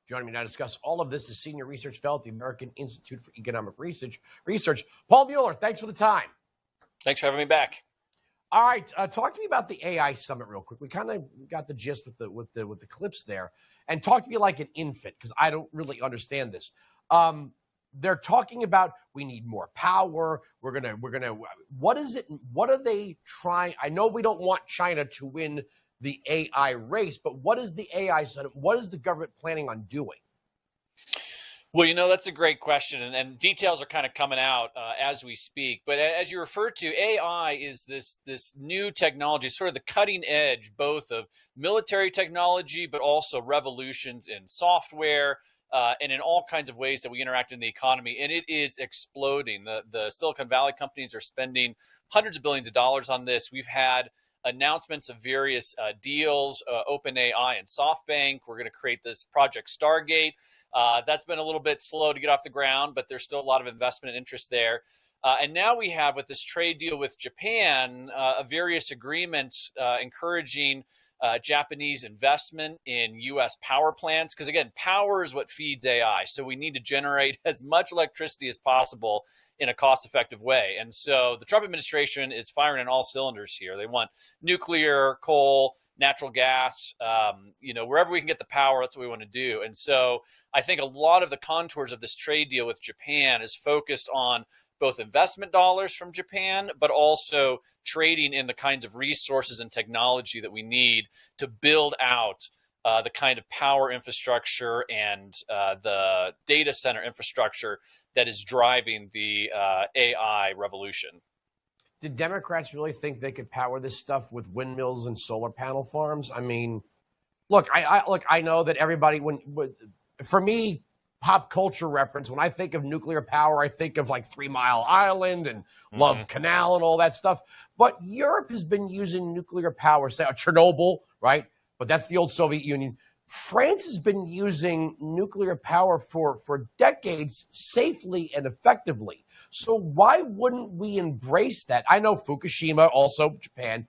Joining me now to discuss all of this is Senior Research Fellow at the American Institute for Economic Research, Paul Mueller. Thanks for the time. Thanks for having me back. All right, talk to me about the AI summit real quick. We kind of got the gist with the clips there, and talk to me like an infant because I don't really understand this. They're talking about we need more power. We're gonna. What is it? What are they trying? I know we don't want China to win the AI race, but what is the AI summit? What is the government planning on doing? Well, that's a great question, and details are kind of coming out as we speak. But as you referred to, AI is this new technology, sort of the cutting edge, both of military technology, but also revolutions in software and in all kinds of ways that we interact in the economy. And it is exploding. The Silicon Valley companies are spending hundreds of billions of dollars on this. We've had announcements of various deals, OpenAI and SoftBank. We're going to create this Project Stargate. That's been a little bit slow to get off the ground, but there's still a lot of investment and interest there. And now we have, with this trade deal with Japan, various agreements encouraging Japanese investment in U.S. power plants. Because again, power is what feeds AI. So we need to generate as much electricity as possible in a cost-effective way. And so the Trump administration is firing on all cylinders here. They want nuclear, coal, natural gas, wherever we can get the power, that's what we want to do. And so I think a lot of the contours of this trade deal with Japan is focused on both investment dollars from Japan, but also trading in the kinds of resources and technology that we need to build out the kind of power infrastructure and the data center infrastructure that is driving the AI revolution. Did Democrats really think they could power this stuff with windmills and solar panel farms? I mean, look, I know that everybody, for me, pop culture reference, when I think of nuclear power, I think of like 3 Mile Island and Love Canal and all that stuff. But Europe has been using nuclear power, say Chernobyl, right? But that's the old Soviet Union. France has been using nuclear power for decades safely and effectively. So why wouldn't we embrace that? I know Fukushima, also Japan.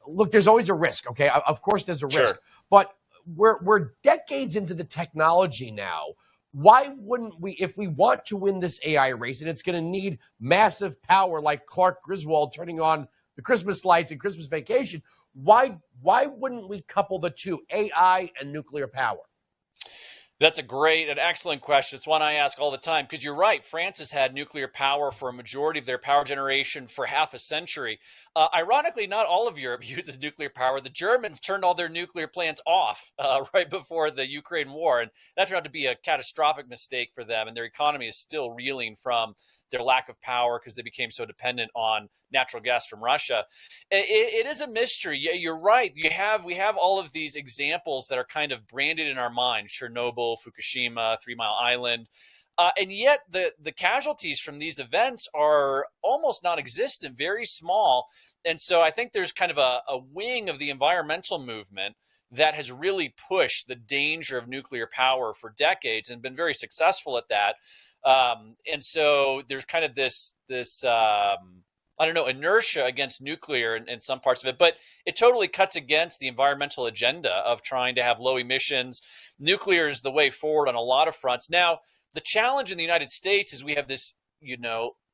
Look, there's always a risk, okay? Of course there's a risk. But we're decades into the technology now. Why wouldn't we, if we want to win this AI race, and it's going to need massive power like Clark Griswold turning on the Christmas lights and Christmas Vacation, why wouldn't we couple the two, AI and nuclear power? That's an excellent question. It's one I ask all the time because you're right. France has had nuclear power for a majority of their power generation for half a century. Ironically, not all of Europe uses nuclear power. The Germans turned all their nuclear plants off right before the Ukraine war, and that turned out to be a catastrophic mistake for them, and their economy is still reeling from their lack of power because they became so dependent on natural gas from Russia. It is a mystery. Yeah, you're right. We have all of these examples that are kind of branded in our mind: Chernobyl, Fukushima, 3 Mile Island. And yet the casualties from these events are almost non-existent, very small. And so I think there's kind of a wing of the environmental movement that has really pushed the danger of nuclear power for decades and been very successful at that. And so there's kind of this inertia against nuclear in some parts of it, but it totally cuts against the environmental agenda of trying to have low emissions. Nuclear is the way forward on a lot of fronts. Now, the challenge in the United States is we have this,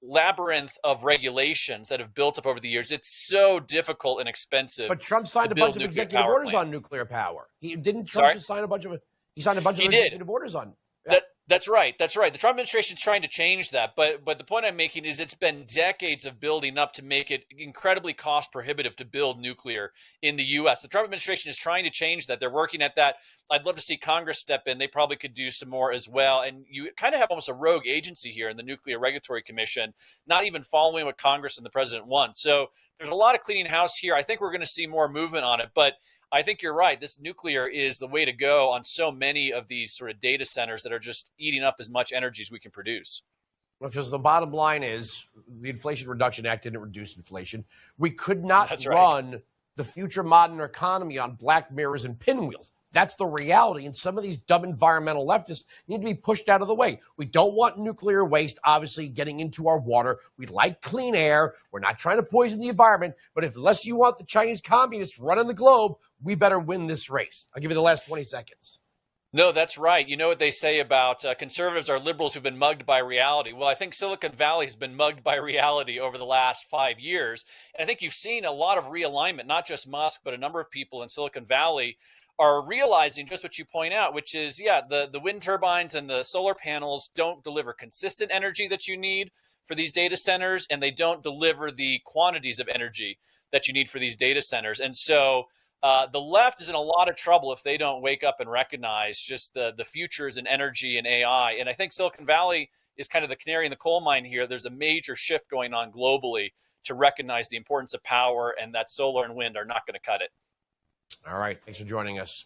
labyrinth of regulations that have built up over the years. It's so difficult and expensive. But Trump signed a bunch of executive orders on nuclear power. Didn't Trump just sign a bunch of executive orders on? Yeah. That's right. The Trump administration is trying to change that. But the point I'm making is it's been decades of building up to make it incredibly cost prohibitive to build nuclear in the U.S. The Trump administration is trying to change that. They're working at that. I'd love to see Congress step in. They probably could do some more as well. And you kind of have almost a rogue agency here in the Nuclear Regulatory Commission, not even following what Congress and the president want. So there's a lot of cleaning house here. I think we're going to see more movement on it. But I think you're right. This nuclear is the way to go on so many of these sort of data centers that are just eating up as much energy as we can produce. Because the bottom line is the Inflation Reduction Act didn't reduce inflation. We could not run the future modern economy on black mirrors and pinwheels. That's the reality. And some of these dumb environmental leftists need to be pushed out of the way. We don't want nuclear waste, obviously, getting into our water. We like clean air. We're not trying to poison the environment. But unless you want the Chinese communists running the globe, we better win this race. I'll give you the last 20 seconds. No, that's right. You know what they say about conservatives are liberals who've been mugged by reality. Well, I think Silicon Valley has been mugged by reality over the last 5 years. And I think you've seen a lot of realignment, not just Musk, but a number of people in Silicon Valley are realizing just what you point out, which is, yeah, the wind turbines and the solar panels don't deliver consistent energy that you need for these data centers, and they don't deliver the quantities of energy that you need for these data centers. And so the left is in a lot of trouble if they don't wake up and recognize just the futures in energy and AI. And I think Silicon Valley is kind of the canary in the coal mine here. There's a major shift going on globally to recognize the importance of power, and that solar and wind are not going to cut it. All right. Thanks for joining us.